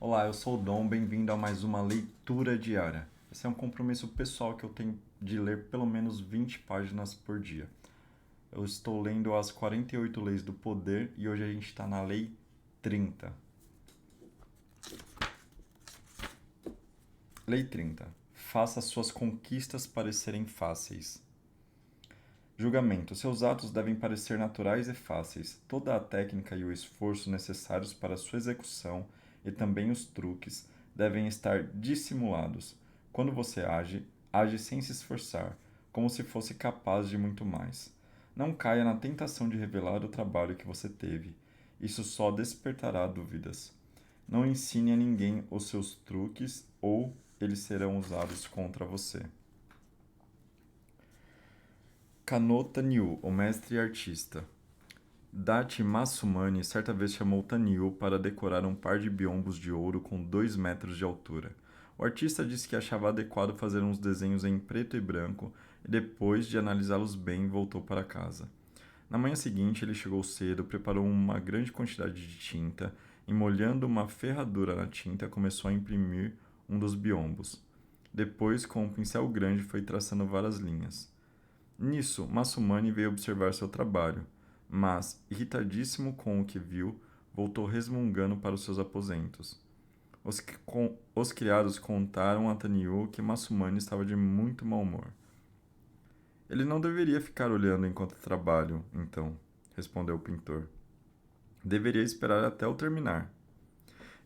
Olá, eu sou o Dom, bem-vindo a mais uma leitura diária. Esse é um compromisso pessoal que eu tenho de ler pelo menos 20 páginas por dia. Eu estou lendo as 48 Leis do Poder e hoje a gente está na Lei 30. Lei 30. Faça suas conquistas parecerem fáceis. Julgamento. Seus atos devem parecer naturais e fáceis. Toda a técnica e o esforço necessários para sua execução e também os truques devem estar dissimulados. Quando você age, age sem se esforçar, como se fosse capaz de muito mais. Não caia na tentação de revelar o trabalho que você teve. Isso só despertará dúvidas. Não ensine a ninguém os seus truques ou eles serão usados contra você. Kano Tanyu, o mestre e artista. Dachi Matsumani certa vez chamou Tanyu para decorar um par de biombos de ouro com 2 metros de altura. O artista disse que achava adequado fazer uns desenhos em preto e branco e depois de analisá-los bem voltou para casa. Na manhã seguinte ele chegou cedo, preparou uma grande quantidade de tinta e molhando uma ferradura na tinta começou a imprimir um dos biombos. Depois, com um pincel grande, foi traçando várias linhas. Nisso, Matsumani veio observar seu trabalho, mas, irritadíssimo com o que viu, voltou resmungando para os seus aposentos. Os criados contaram a Tanyu que Matsumani estava de muito mau humor. Ele não deveria ficar olhando enquanto trabalho, então, respondeu o pintor. Deveria esperar até eu terminar.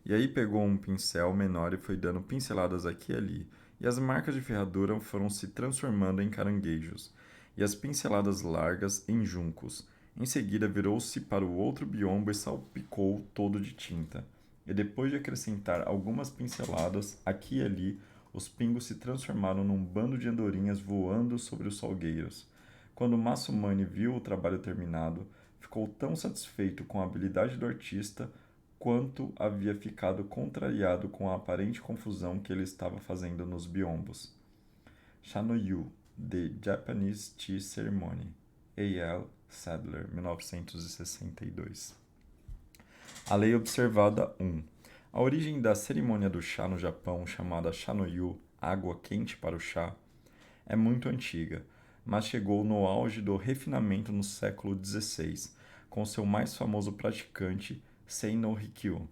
E aí pegou um pincel menor e foi dando pinceladas aqui e ali, e as marcas de ferradura foram se transformando em caranguejos, e as pinceladas largas em juncos. Em seguida virou-se para o outro biombo e salpicou todo de tinta. E depois de acrescentar algumas pinceladas aqui e ali, os pingos se transformaram num bando de andorinhas voando sobre os salgueiros. Quando Matsumani viu o trabalho terminado, ficou tão satisfeito com a habilidade do artista quanto havia ficado contrariado com a aparente confusão que ele estava fazendo nos biombos. Shanoyu, The Japanese Tea Ceremony, A. L. Sadler, 1962. A lei observada 1. A origem da cerimônia do chá no Japão, chamada Shanoyu, água quente para o chá, é muito antiga, mas chegou no auge do refinamento no século XVI, com seu mais famoso praticante, Seino Rikyu.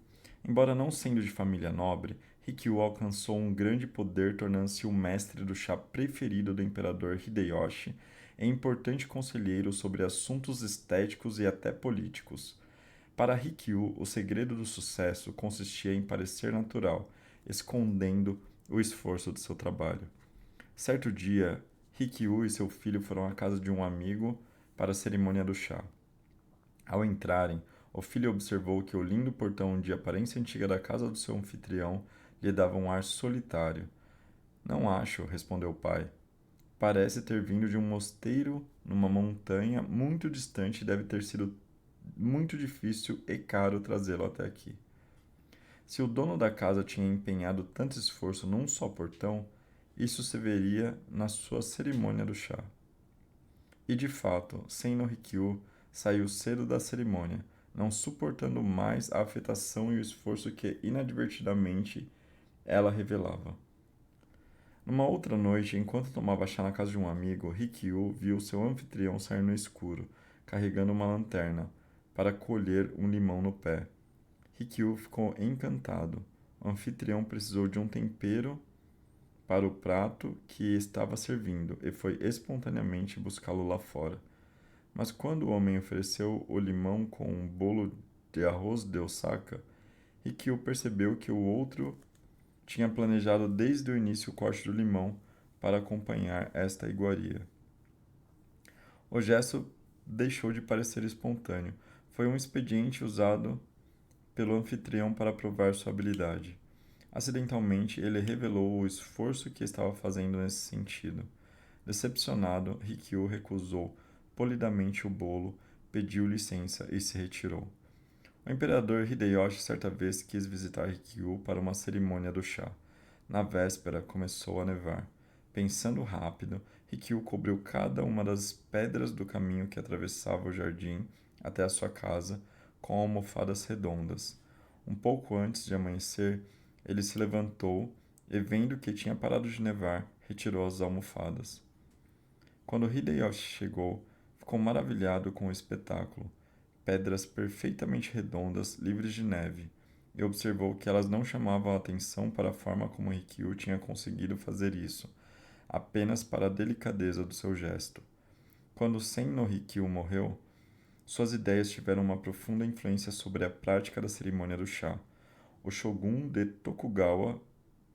Embora não sendo de família nobre, Rikyu alcançou um grande poder tornando-se o mestre do chá preferido do imperador Hideyoshi e importante conselheiro sobre assuntos estéticos e até políticos. Para Rikyu, o segredo do sucesso consistia em parecer natural, escondendo o esforço de seu trabalho. Certo dia, Rikyu e seu filho foram à casa de um amigo para a cerimônia do chá. Ao entrarem, o filho observou que o lindo portão de aparência antiga da casa do seu anfitrião lhe dava um ar solitário. Não acho, respondeu o pai. Parece ter vindo de um mosteiro numa montanha muito distante e deve ter sido muito difícil e caro trazê-lo até aqui. Se o dono da casa tinha empenhado tanto esforço num só portão, isso se veria na sua cerimônia do chá. E de fato, Senno Rikyu saiu cedo da cerimônia, não suportando mais a afetação e o esforço que inadvertidamente ela revelava. Numa outra noite, enquanto tomava chá na casa de um amigo, Rikyu viu seu anfitrião sair no escuro, carregando uma lanterna, para colher um limão no pé. Rikyu ficou encantado. O anfitrião precisou de um tempero para o prato que estava servindo e foi espontaneamente buscá-lo lá fora. Mas quando o homem ofereceu o limão com um bolo de arroz de Osaka, Rikyu percebeu que o outro tinha planejado desde o início o corte do limão para acompanhar esta iguaria. O gesto deixou de parecer espontâneo. Foi um expediente usado pelo anfitrião para provar sua habilidade. Acidentalmente, ele revelou o esforço que estava fazendo nesse sentido. Decepcionado, Rikyu recusou polidamente o bolo, pediu licença e se retirou. O imperador Hideyoshi certa vez quis visitar Rikyu para uma cerimônia do chá. Na véspera, começou a nevar. Pensando rápido, Rikyu cobriu cada uma das pedras do caminho que atravessava o jardim até a sua casa com almofadas redondas. Um pouco antes de amanhecer, ele se levantou e, vendo que tinha parado de nevar, retirou as almofadas. Quando Hideyoshi chegou, ficou maravilhado com o espetáculo. Pedras perfeitamente redondas, livres de neve, e observou que elas não chamavam a atenção para a forma como Rikyu tinha conseguido fazer isso, apenas para a delicadeza do seu gesto. Quando Sen no Rikyu morreu, suas ideias tiveram uma profunda influência sobre a prática da cerimônia do chá. O shogun de Tokugawa,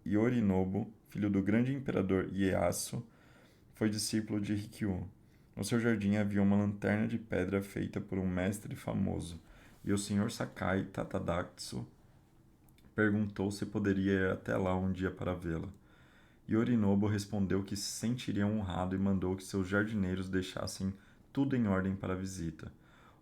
Yorinobu, filho do grande imperador Ieyasu, foi discípulo de Rikyu. No seu jardim havia uma lanterna de pedra feita por um mestre famoso, e o Sr. Sakai Tadatatsu perguntou se poderia ir até lá um dia para vê-la. Yorinobu respondeu que se sentiria honrado e mandou que seus jardineiros deixassem tudo em ordem para a visita.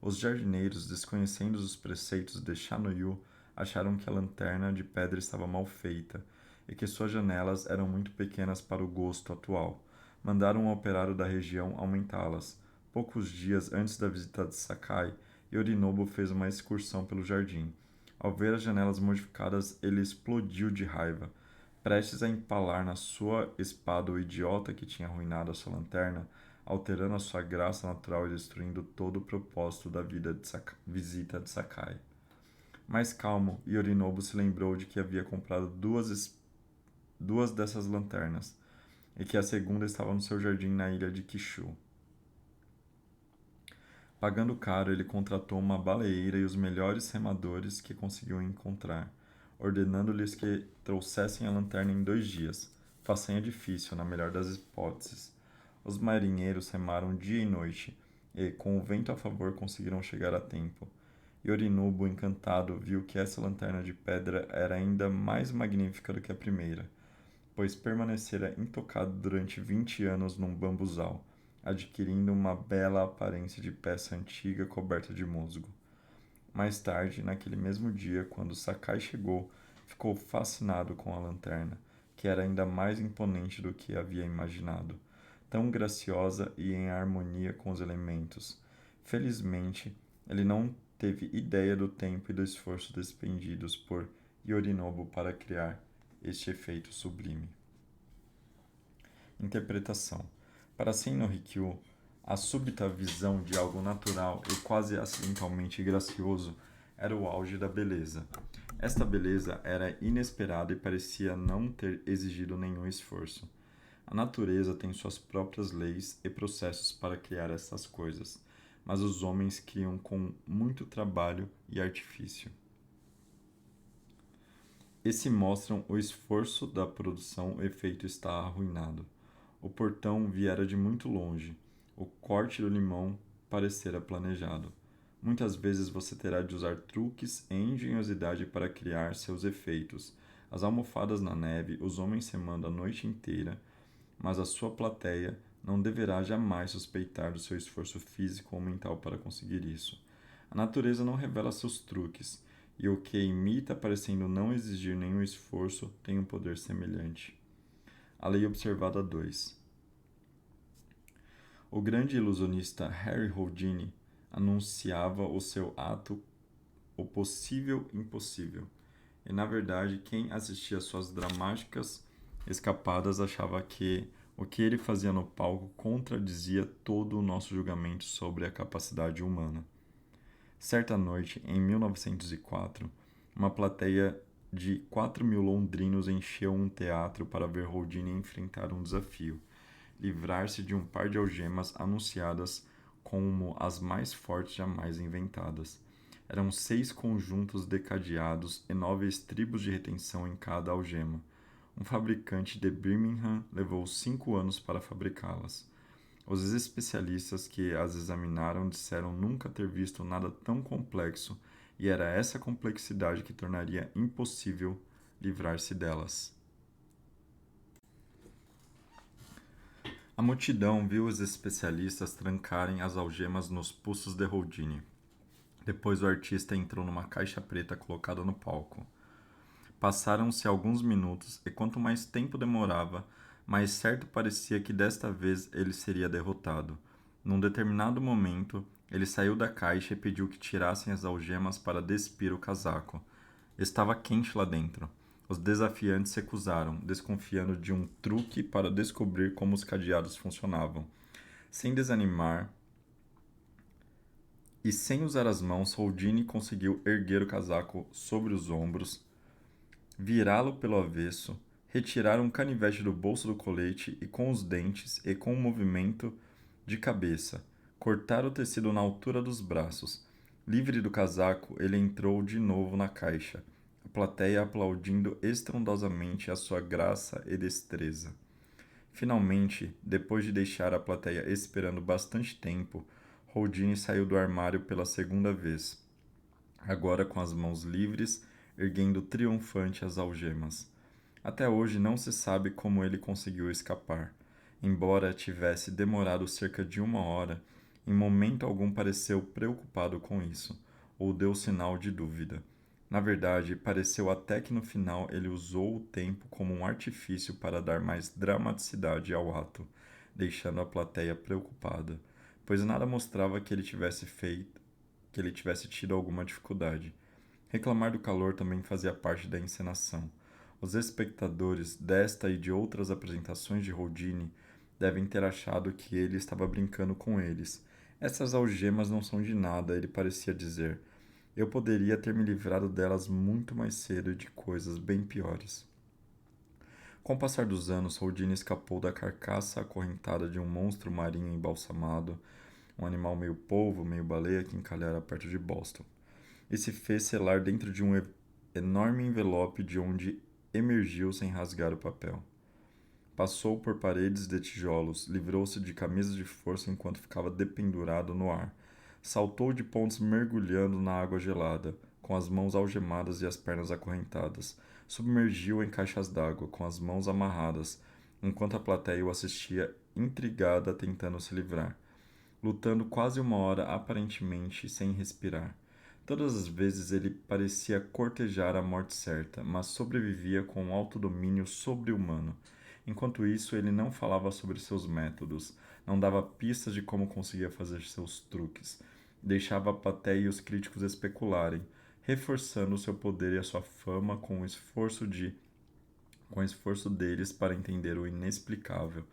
Os jardineiros, desconhecendo os preceitos de Shanoyu, acharam que a lanterna de pedra estava mal feita e que suas janelas eram muito pequenas para o gosto atual. Mandaram um operário da região aumentá-las. Poucos dias antes da visita de Sakai, Yorinobu fez uma excursão pelo jardim. Ao ver as janelas modificadas, ele explodiu de raiva. Prestes a empalar na sua espada o idiota que tinha arruinado a sua lanterna, alterando a sua graça natural e destruindo todo o propósito da visita de Sakai. Mais calmo, Yorinobu se lembrou de que havia comprado duas dessas lanternas, e que a segunda estava no seu jardim na ilha de Kishu. Pagando caro, ele contratou uma baleeira e os melhores remadores que conseguiu encontrar, ordenando-lhes que trouxessem a lanterna em 2 dias, façanha difícil, na melhor das hipóteses. Os marinheiros remaram dia e noite, e, com o vento a favor, conseguiram chegar a tempo. Yorinobu, encantado, viu que essa lanterna de pedra era ainda mais magnífica do que a primeira, pois permanecera intocado durante 20 anos num bambuzal, adquirindo uma bela aparência de peça antiga coberta de musgo. Mais tarde, naquele mesmo dia, quando Sakai chegou, ficou fascinado com a lanterna, que era ainda mais imponente do que havia imaginado, tão graciosa e em harmonia com os elementos. Felizmente, ele não teve ideia do tempo e do esforço despendidos por Yorinobu para criar este efeito sublime. Interpretação. Para Sen no Rikyu, a súbita visão de algo natural e quase acidentalmente gracioso era o auge da beleza. Esta beleza era inesperada e parecia não ter exigido nenhum esforço. A natureza tem suas próprias leis e processos para criar estas coisas, mas os homens criam com muito trabalho e artifício. E se mostram o esforço da produção, o efeito está arruinado. O portão viera de muito longe. O corte do limão parecera planejado. Muitas vezes você terá de usar truques e engenhosidade para criar seus efeitos. As almofadas na neve, os homens remando a noite inteira, mas a sua plateia não deverá jamais suspeitar do seu esforço físico ou mental para conseguir isso. A natureza não revela seus truques, e o que imita parecendo não exigir nenhum esforço tem um poder semelhante. A lei observada 2. O grande ilusionista Harry Houdini anunciava o seu ato o possível impossível, e na verdade quem assistia às suas dramáticas escapadas achava que o que ele fazia no palco contradizia todo o nosso julgamento sobre a capacidade humana. Certa noite, em 1904, uma plateia de 4.000 londrinos encheu um teatro para ver Houdini enfrentar um desafio: livrar-se de um par de algemas anunciadas como as mais fortes jamais inventadas. Eram 6 conjuntos de cadeados e 9 estribos de retenção em cada algema. Um fabricante de Birmingham levou 5 anos para fabricá-las. Os especialistas que as examinaram disseram nunca ter visto nada tão complexo, e era essa complexidade que tornaria impossível livrar-se delas. A multidão viu os especialistas trancarem as algemas nos pulsos de Houdini. Depois o artista entrou numa caixa preta colocada no palco. Passaram-se alguns minutos, e quanto mais tempo demorava, mais certo parecia que desta vez ele seria derrotado. Num determinado momento, ele saiu da caixa e pediu que tirassem as algemas para despir o casaco. Estava quente lá dentro. Os desafiantes se recusaram, desconfiando de um truque para descobrir como os cadeados funcionavam. Sem desanimar e sem usar as mãos, Houdini conseguiu erguer o casaco sobre os ombros, virá-lo pelo avesso, retirar um canivete do bolso do colete e com os dentes e com um movimento de cabeça, cortar o tecido na altura dos braços. Livre do casaco, ele entrou de novo na caixa, a plateia aplaudindo estrondosamente a sua graça e destreza. Finalmente, depois de deixar a plateia esperando bastante tempo, Houdini saiu do armário pela segunda vez, agora com as mãos livres, erguendo triunfante as algemas. Até hoje não se sabe como ele conseguiu escapar. Embora tivesse demorado cerca de 1 hora, em momento algum pareceu preocupado com isso, ou deu sinal de dúvida. Na verdade, pareceu até que no final ele usou o tempo como um artifício para dar mais dramaticidade ao ato, deixando a plateia preocupada, pois nada mostrava que ele tivesse tido alguma dificuldade. Reclamar do calor também fazia parte da encenação. Os espectadores desta e de outras apresentações de Houdini devem ter achado que ele estava brincando com eles. Essas algemas não são de nada, ele parecia dizer. Eu poderia ter me livrado delas muito mais cedo e de coisas bem piores. Com o passar dos anos, Houdini escapou da carcaça acorrentada de um monstro marinho embalsamado, um animal meio polvo, meio baleia que encalhara perto de Boston, e se fez selar dentro de um enorme envelope de onde emergiu sem rasgar o papel. Passou por paredes de tijolos, livrou-se de camisas de força enquanto ficava dependurado no ar. Saltou de pontes mergulhando na água gelada, com as mãos algemadas e as pernas acorrentadas. Submergiu em caixas d'água, com as mãos amarradas, enquanto a plateia o assistia intrigada tentando se livrar, lutando quase 1 hora aparentemente sem respirar. Todas as vezes ele parecia cortejar a morte certa, mas sobrevivia com um autodomínio sobre-humano. Enquanto isso, ele não falava sobre seus métodos, não dava pistas de como conseguia fazer seus truques. Deixava a plateia e os críticos especularem, reforçando seu poder e a sua fama com o esforço deles para entender o inexplicável.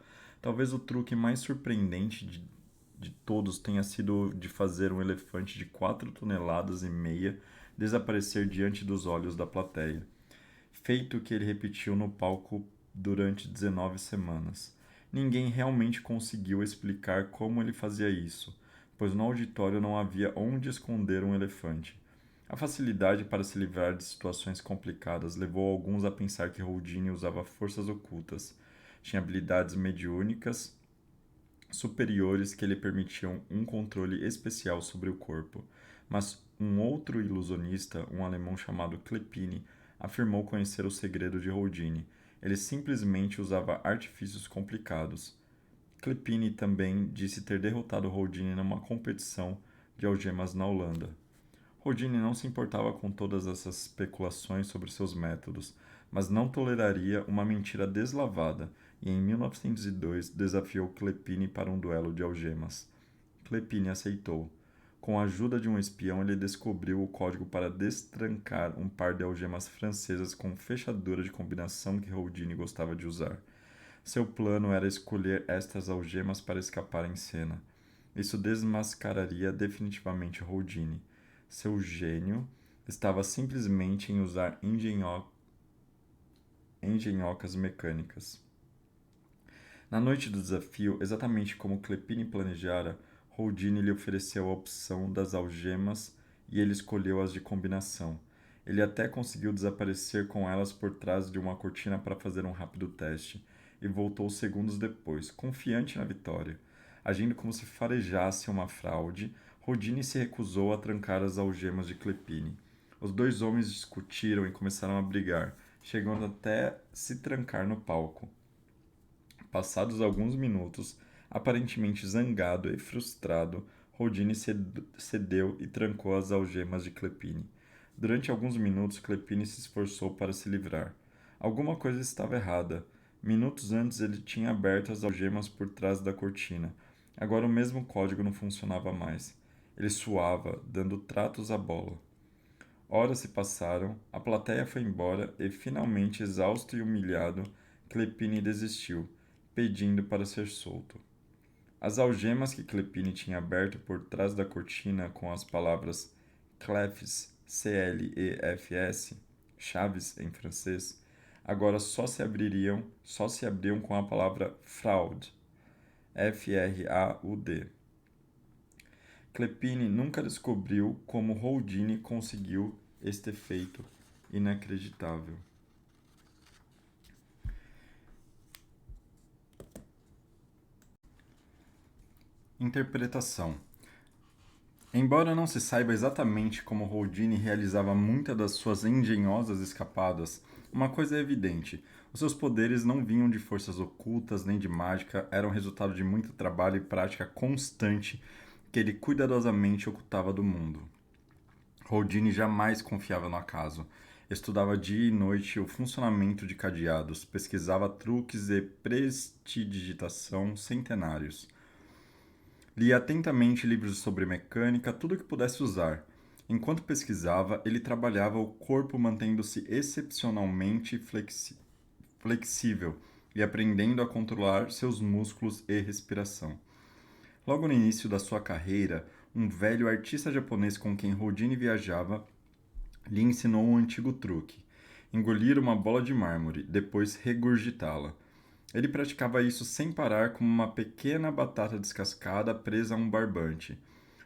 Talvez o truque mais surpreendente de todos tenha sido de fazer um elefante de 4,5 toneladas desaparecer diante dos olhos da plateia, feito que ele repetiu no palco durante 19 semanas. Ninguém realmente conseguiu explicar como ele fazia isso, pois no auditório não havia onde esconder um elefante. A facilidade para se livrar de situações complicadas levou alguns a pensar que Houdini usava forças ocultas, tinha habilidades mediúnicas superiores que lhe permitiam um controle especial sobre o corpo. Mas um outro ilusionista, um alemão chamado Clepini, afirmou conhecer o segredo de Houdini. Ele simplesmente usava artifícios complicados. Clepini também disse ter derrotado Houdini numa competição de algemas na Holanda. Houdini não se importava com todas essas especulações sobre seus métodos, mas não toleraria uma mentira deslavada e em 1902 desafiou Clepini para um duelo de algemas. Clepini aceitou. Com a ajuda de um espião, ele descobriu o código para destrancar um par de algemas francesas com fechadura de combinação que Houdini gostava de usar. Seu plano era escolher estas algemas para escapar em cena. Isso desmascararia definitivamente Houdini. Seu gênio estava simplesmente em usar engenhocas mecânicas. Na noite do desafio, exatamente como Clepini planejara, Houdini lhe ofereceu a opção das algemas e ele escolheu as de combinação. Ele até conseguiu desaparecer com elas por trás de uma cortina para fazer um rápido teste, e voltou segundos depois, confiante na vitória. Agindo como se farejasse uma fraude, Houdini se recusou a trancar as algemas de Clepini. Os dois homens discutiram e começaram a brigar, chegando até se trancar no palco. Passados alguns minutos, aparentemente zangado e frustrado, Houdini cedeu e trancou as algemas de Clepini. Durante alguns minutos, Clepini se esforçou para se livrar. Alguma coisa estava errada. Minutos antes ele tinha aberto as algemas por trás da cortina. Agora o mesmo código não funcionava mais. Ele suava, dando tratos à bola. Horas se passaram, a plateia foi embora e, finalmente, exausto e humilhado, Clepine desistiu, pedindo para ser solto. As algemas que Clepine tinha aberto por trás da cortina com as palavras Clefs, C-L-E-F-S, chaves em francês, agora só se abriam com a palavra Fraud, F-R-A-U-D. Clepine nunca descobriu como Houdini conseguiu este feito inacreditável. Interpretação. Embora não se saiba exatamente como Houdini realizava muitas das suas engenhosas escapadas, uma coisa é evidente: os seus poderes não vinham de forças ocultas nem de mágica, eram resultado de muito trabalho e prática constante que ele cuidadosamente ocultava do mundo. Houdini jamais confiava no acaso. Estudava dia e noite o funcionamento de cadeados, pesquisava truques de prestidigitação centenários. Lia atentamente livros sobre mecânica, tudo que pudesse usar. Enquanto pesquisava, ele trabalhava o corpo mantendo-se excepcionalmente flexível e aprendendo a controlar seus músculos e respiração. Logo no início da sua carreira, um velho artista japonês com quem Houdini viajava lhe ensinou um antigo truque: engolir uma bola de mármore, depois regurgitá-la. Ele praticava isso sem parar, como uma pequena batata descascada presa a um barbante,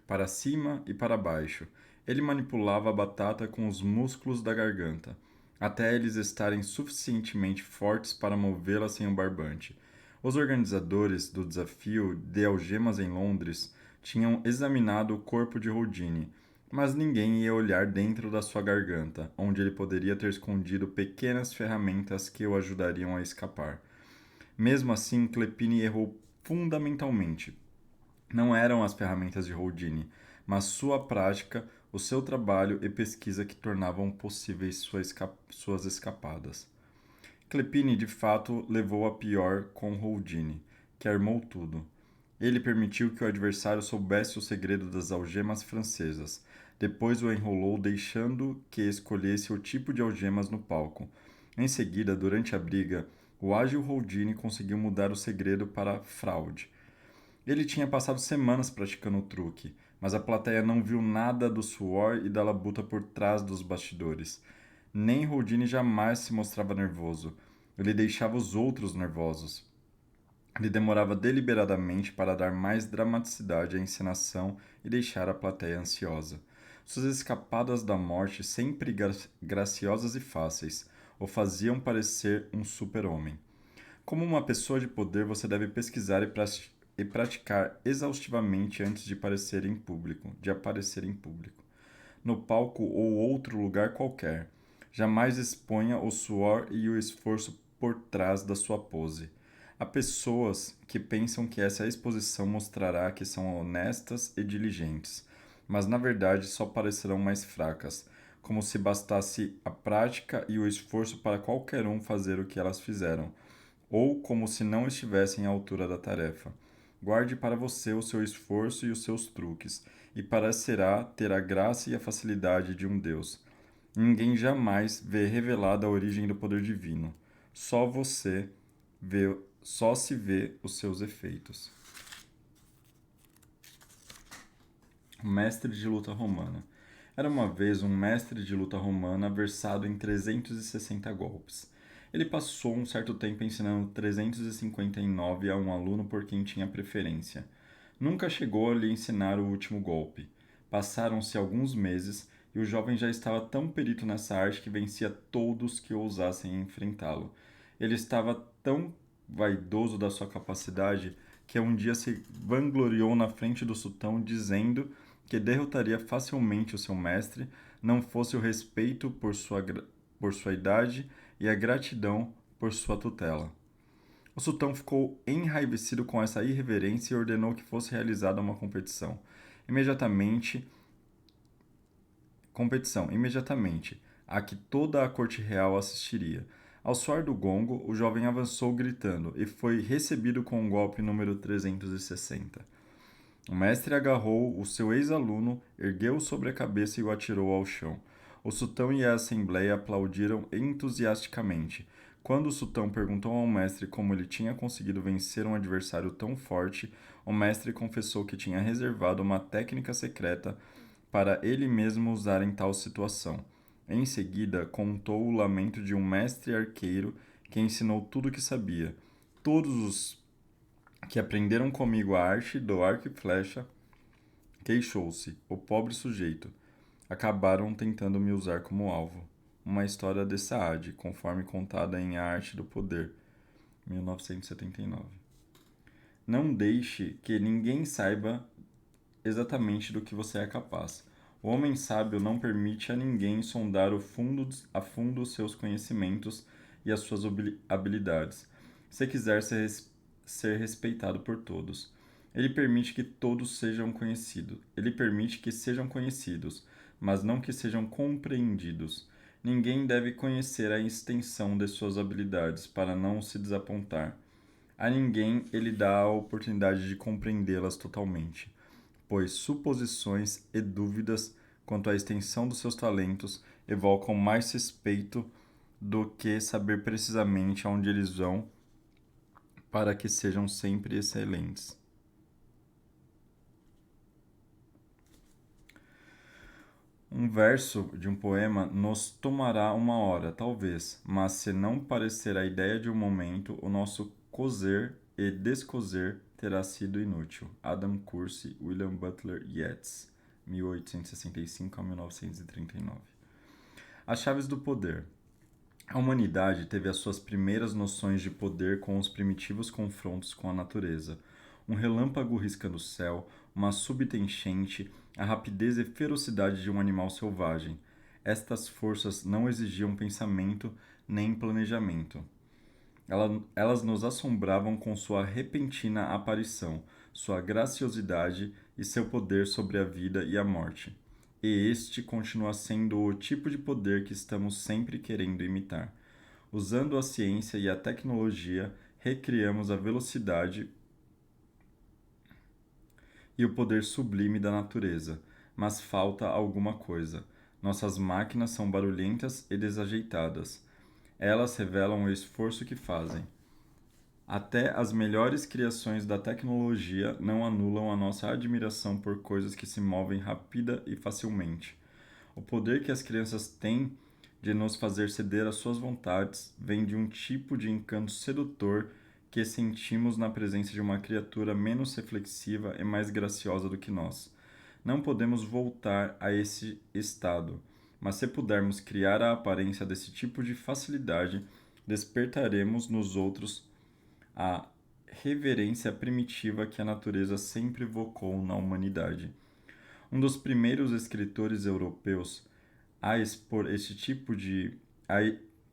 para cima e para baixo. Ele manipulava a batata com os músculos da garganta, até eles estarem suficientemente fortes para movê-la sem o barbante. Os organizadores do desafio de algemas em Londres tinham examinado o corpo de Houdini, mas ninguém ia olhar dentro da sua garganta, onde ele poderia ter escondido pequenas ferramentas que o ajudariam a escapar. Mesmo assim, Clepini errou fundamentalmente. Não eram as ferramentas de Houdini, mas sua prática, o seu trabalho e pesquisa que tornavam possíveis suas escapadas. Clepini, de fato, levou a pior com Houdini, que armou tudo. Ele permitiu que o adversário soubesse o segredo das algemas francesas. Depois o enrolou, deixando que escolhesse o tipo de algemas no palco. Em seguida, durante a briga, o ágil Houdini conseguiu mudar o segredo para fraude. Ele tinha passado semanas praticando o truque, mas a plateia não viu nada do suor e da labuta por trás dos bastidores. Nem Houdini jamais se mostrava nervoso. Ele deixava os outros nervosos. Ele demorava deliberadamente para dar mais dramaticidade à encenação e deixar a plateia ansiosa. Suas escapadas da morte, sempre graciosas e fáceis, o faziam parecer um super-homem. Como uma pessoa de poder, você deve pesquisar e praticar exaustivamente antes de aparecer em público, no palco ou outro lugar qualquer. Jamais exponha o suor e o esforço por trás da sua pose. Há pessoas que pensam que essa exposição mostrará que são honestas e diligentes, mas na verdade só parecerão mais fracas, como se bastasse a prática e o esforço para qualquer um fazer o que elas fizeram, ou como se não estivessem à altura da tarefa. Guarde para você o seu esforço e os seus truques, e parecerá ter a graça e a facilidade de um Deus. Ninguém jamais vê revelada a origem do poder divino. Só você vê, só se vê os seus efeitos. O mestre de luta romana. Era uma vez um mestre de luta romana versado em 360 golpes. Ele passou um certo tempo ensinando 359 a um aluno por quem tinha preferência. Nunca chegou a lhe ensinar o último golpe. Passaram-se alguns meses e o jovem já estava tão perito nessa arte que vencia todos que ousassem enfrentá-lo. Ele estava tão vaidoso da sua capacidade que um dia se vangloriou na frente do sultão, dizendo que derrotaria facilmente o seu mestre, não fosse o respeito por sua idade e a gratidão por sua tutela. O sultão ficou enraivecido com essa irreverência e ordenou que fosse realizada uma imediatamente, a que toda a corte real assistiria. Ao soar do gongo, o jovem avançou gritando e foi recebido com o golpe número 360. O mestre agarrou o seu ex-aluno, ergueu-o sobre a cabeça e o atirou ao chão. O sultão e a assembleia aplaudiram entusiasticamente. Quando o sultão perguntou ao mestre como ele tinha conseguido vencer um adversário tão forte, o mestre confessou que tinha reservado uma técnica secreta para ele mesmo usar em tal situação. Em seguida, contou o lamento de um mestre arqueiro que ensinou tudo o que sabia. Todos os que aprenderam comigo a arte do arco e flecha, queixou-se, o pobre sujeito. Acabaram tentando me usar como alvo. Uma história de Saad, conforme contada em A Arte do Poder, 1979. Não deixe que ninguém saiba exatamente do que você é capaz. O homem sábio não permite a ninguém sondar a fundo os seus conhecimentos e as suas habilidades, se quiser ser respeitado por todos. Ele permite que todos sejam conhecidos. Ele permite que sejam conhecidos, mas não que sejam compreendidos. Ninguém deve conhecer a extensão de suas habilidades para não se desapontar. A ninguém ele dá a oportunidade de compreendê-las totalmente, pois suposições e dúvidas quanto à extensão dos seus talentos evocam mais respeito do que saber precisamente aonde eles vão para que sejam sempre excelentes. Um verso de um poema nos tomará uma hora, talvez, mas se não parecer a ideia de um momento, o nosso coser e descoser terá sido inútil. Adam Curcy, William Butler Yeats, 1865 a 1939. As chaves do poder. A humanidade teve as suas primeiras noções de poder com os primitivos confrontos com a natureza. Um relâmpago risca no céu, uma súbita enchente, a rapidez e ferocidade de um animal selvagem. Estas forças não exigiam pensamento nem planejamento. Elas nos assombravam com sua repentina aparição, sua graciosidade e seu poder sobre a vida e a morte. E este continua sendo o tipo de poder que estamos sempre querendo imitar. Usando a ciência e a tecnologia, recriamos a velocidade e o poder sublime da natureza, mas falta alguma coisa. Nossas máquinas são barulhentas e desajeitadas. Elas revelam o esforço que fazem. Até as melhores criações da tecnologia não anulam a nossa admiração por coisas que se movem rápida e facilmente. O poder que as crianças têm de nos fazer ceder às suas vontades vem de um tipo de encanto sedutor que sentimos na presença de uma criatura menos reflexiva e mais graciosa do que nós. Não podemos voltar a esse estado, mas se pudermos criar a aparência desse tipo de facilidade, despertaremos nos outros a reverência primitiva que a natureza sempre evocou na humanidade. Um dos primeiros escritores europeus a expor este tipo de a,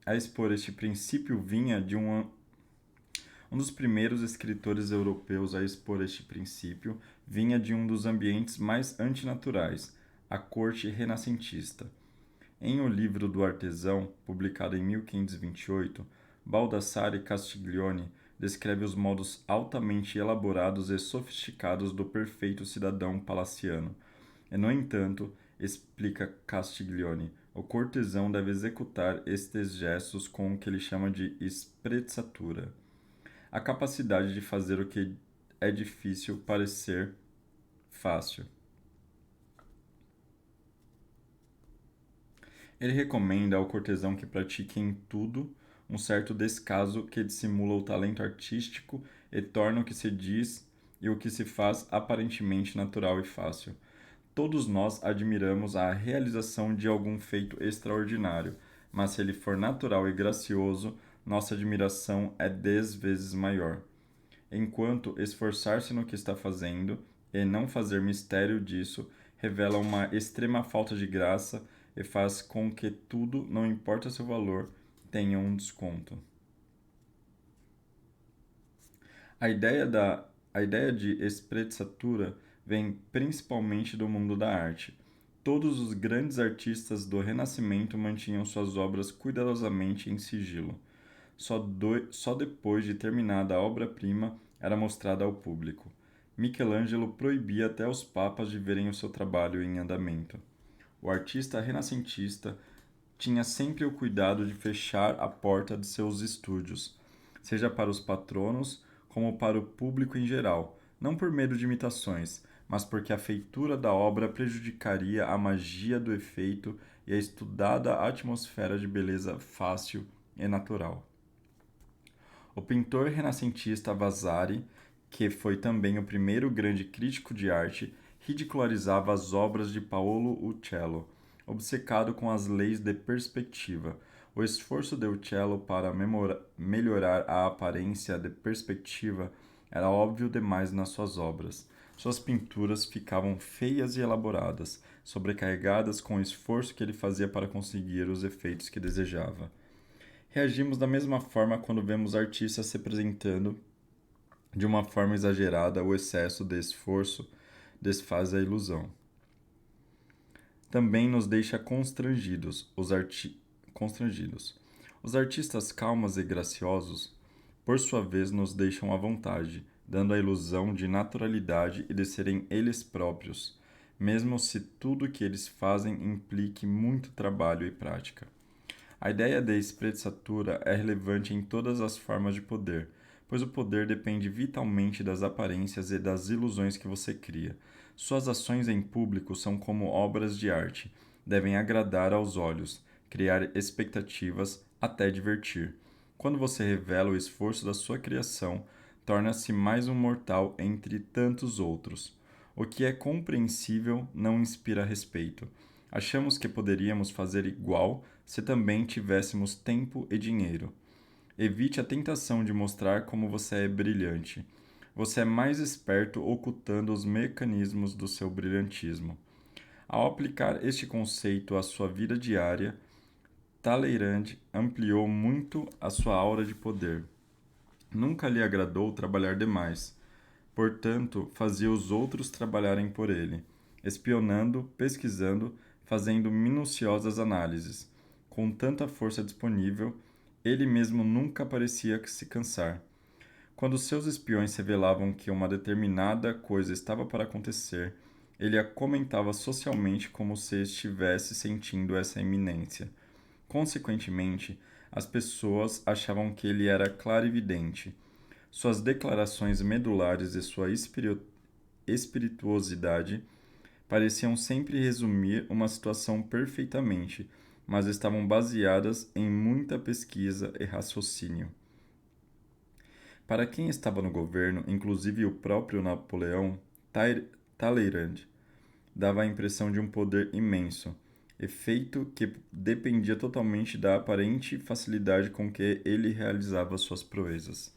a expor este princípio vinha de um dos primeiros escritores europeus a expor este princípio vinha de um dos ambientes mais antinaturais, a corte renascentista. Em O Livro do Artesão, publicado em 1528, Baldassare Castiglione descreve os modos altamente elaborados e sofisticados do perfeito cidadão palaciano. E, no entanto, explica Castiglione, o cortesão deve executar estes gestos com o que ele chama de sprezzatura, a capacidade de fazer o que é difícil parecer fácil. Ele recomenda ao cortesão que pratique em tudo um certo descaso que dissimula o talento artístico e torna o que se diz e o que se faz aparentemente natural e fácil. Todos nós admiramos a realização de algum feito extraordinário, mas se ele for natural e gracioso, nossa admiração é 10 vezes maior. Enquanto esforçar-se no que está fazendo e não fazer mistério disso revela uma extrema falta de graça e faz com que tudo, não importa seu valor, tenha um desconto. A ideia, a ideia de sprezzatura vem principalmente do mundo da arte. Todos os grandes artistas do Renascimento mantinham suas obras cuidadosamente em sigilo. Só depois de terminada a obra-prima era mostrada ao público. Michelangelo proibia até os papas de verem o seu trabalho em andamento. O artista renascentista tinha sempre o cuidado de fechar a porta de seus estúdios, seja para os patronos como para o público em geral, não por medo de imitações, mas porque a feitura da obra prejudicaria a magia do efeito e a estudada atmosfera de beleza fácil e natural. O pintor renascentista Vasari, que foi também o primeiro grande crítico de arte, ridicularizava as obras de Paolo Uccello, obcecado com as leis de perspectiva. O esforço de Uccello para melhorar a aparência de perspectiva era óbvio demais nas suas obras. Suas pinturas ficavam feias e elaboradas, sobrecarregadas com o esforço que ele fazia para conseguir os efeitos que desejava. Reagimos da mesma forma quando vemos artistas se apresentando de uma forma exagerada. O excesso de esforço desfaz a ilusão. Também nos deixa constrangidos. Os artistas calmos e graciosos, por sua vez, nos deixam à vontade, dando a ilusão de naturalidade e de serem eles próprios, mesmo se tudo o que eles fazem implique muito trabalho e prática. A ideia de sprezzatura é relevante em todas as formas de poder, pois o poder depende vitalmente das aparências e das ilusões que você cria. Suas ações em público são como obras de arte, devem agradar aos olhos, criar expectativas, até divertir. Quando você revela o esforço da sua criação, torna-se mais um mortal entre tantos outros. O que é compreensível não inspira respeito. Achamos que poderíamos fazer igual se também tivéssemos tempo e dinheiro. Evite a tentação de mostrar como você é brilhante. Você é mais esperto ocultando os mecanismos do seu brilhantismo. Ao aplicar este conceito à sua vida diária, Talleyrand ampliou muito a sua aura de poder. Nunca lhe agradou trabalhar demais. Portanto, fazia os outros trabalharem por ele, espionando, pesquisando, fazendo minuciosas análises. Com tanta força disponível, ele mesmo nunca parecia se cansar. Quando seus espiões revelavam que uma determinada coisa estava para acontecer, ele a comentava socialmente como se estivesse sentindo essa iminência. Consequentemente, as pessoas achavam que ele era clarividente. Suas declarações medulares e sua espirituosidade pareciam sempre resumir uma situação perfeitamente, mas estavam baseadas em muita pesquisa e raciocínio. Para quem estava no governo, inclusive o próprio Napoleão, Talleyrand dava a impressão de um poder imenso, efeito que dependia totalmente da aparente facilidade com que ele realizava suas proezas.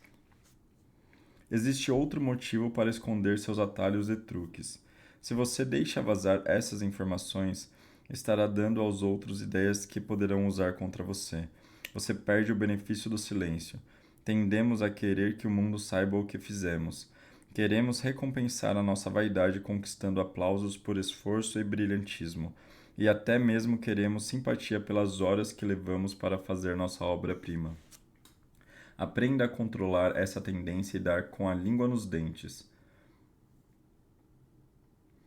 Existe outro motivo para esconder seus atalhos e truques. Se você deixa vazar essas informações, estará dando aos outros ideias que poderão usar contra você. Você perde o benefício do silêncio. Tendemos a querer que o mundo saiba o que fizemos. Queremos recompensar a nossa vaidade conquistando aplausos por esforço e brilhantismo. E até mesmo queremos simpatia pelas horas que levamos para fazer nossa obra-prima. Aprenda a controlar essa tendência e dar com a língua nos dentes.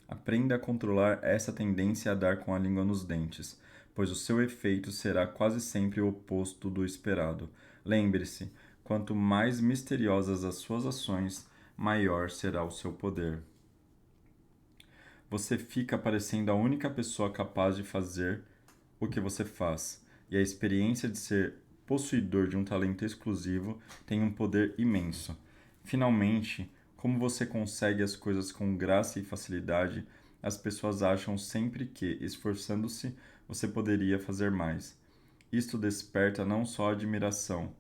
Aprenda a controlar essa tendência a dar com a língua nos dentes, pois o seu efeito será quase sempre o oposto do esperado. Lembre-se, quanto mais misteriosas as suas ações, maior será o seu poder. Você fica parecendo a única pessoa capaz de fazer o que você faz, e a experiência de ser possuidor de um talento exclusivo tem um poder imenso. Finalmente, como você consegue as coisas com graça e facilidade, as pessoas acham sempre que, esforçando-se, você poderia fazer mais. Isto desperta não só admiração,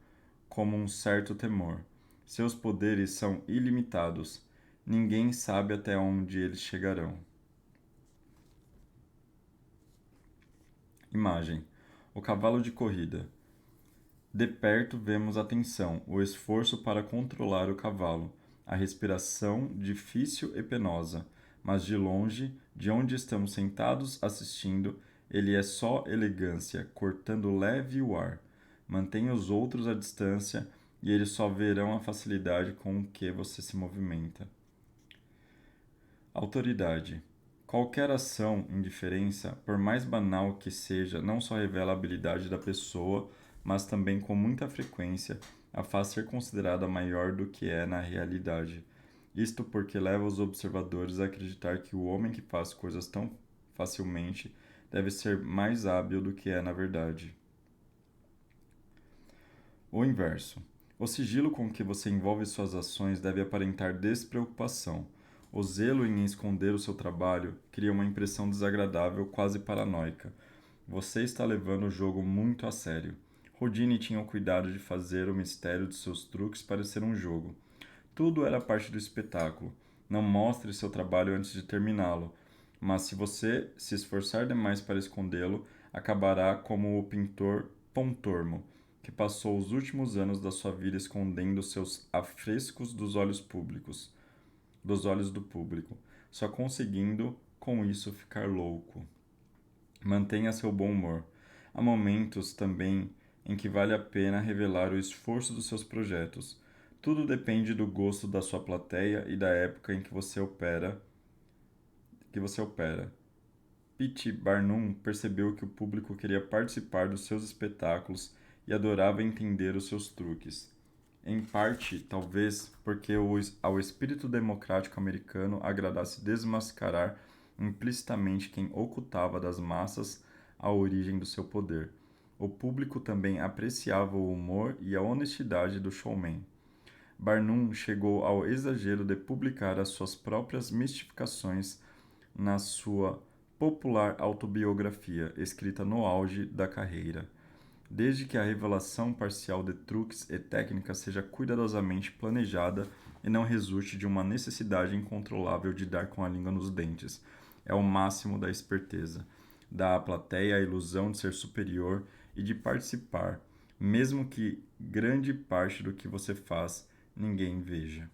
como um certo temor. Seus poderes são ilimitados. Ninguém sabe até onde eles chegarão. Imagem: o cavalo de corrida. De perto vemos a tensão, o esforço para controlar o cavalo, a respiração difícil e penosa, mas de longe, de onde estamos sentados assistindo, ele é só elegância, cortando leve o ar. Mantenha os outros à distância e eles só verão a facilidade com que você se movimenta. Autoridade. Qualquer ação, indiferença, por mais banal que seja, não só revela a habilidade da pessoa, mas também com muita frequência a faz ser considerada maior do que é na realidade. Isto porque leva os observadores a acreditar que o homem que faz coisas tão facilmente deve ser mais hábil do que é na verdade. O inverso. O sigilo com que você envolve suas ações deve aparentar despreocupação. O zelo em esconder o seu trabalho cria uma impressão desagradável, quase paranoica. Você está levando o jogo muito a sério. Houdini tinha o cuidado de fazer o mistério de seus truques parecer um jogo. Tudo era parte do espetáculo. Não mostre seu trabalho antes de terminá-lo, mas se você se esforçar demais para escondê-lo, acabará como o pintor Pontormo, que passou os últimos anos da sua vida escondendo seus afrescos dos olhos do público, só conseguindo com isso ficar louco. Mantenha seu bom humor. Há momentos também em que vale a pena revelar o esforço dos seus projetos. Tudo depende do gosto da sua plateia e da época em que você opera. P.T. Barnum percebeu que o público queria participar dos seus espetáculos e adorava entender os seus truques. Em parte, talvez, porque ao espírito democrático americano agradasse desmascarar implicitamente quem ocultava das massas a origem do seu poder. O público também apreciava o humor e a honestidade do showman. Barnum chegou ao exagero de publicar as suas próprias mistificações na sua popular autobiografia, escrita no auge da carreira, desde que a revelação parcial de truques e técnicas seja cuidadosamente planejada e não resulte de uma necessidade incontrolável de dar com a língua nos dentes. É o máximo da esperteza. Dá à plateia a ilusão de ser superior e de participar, mesmo que grande parte do que você faz ninguém veja.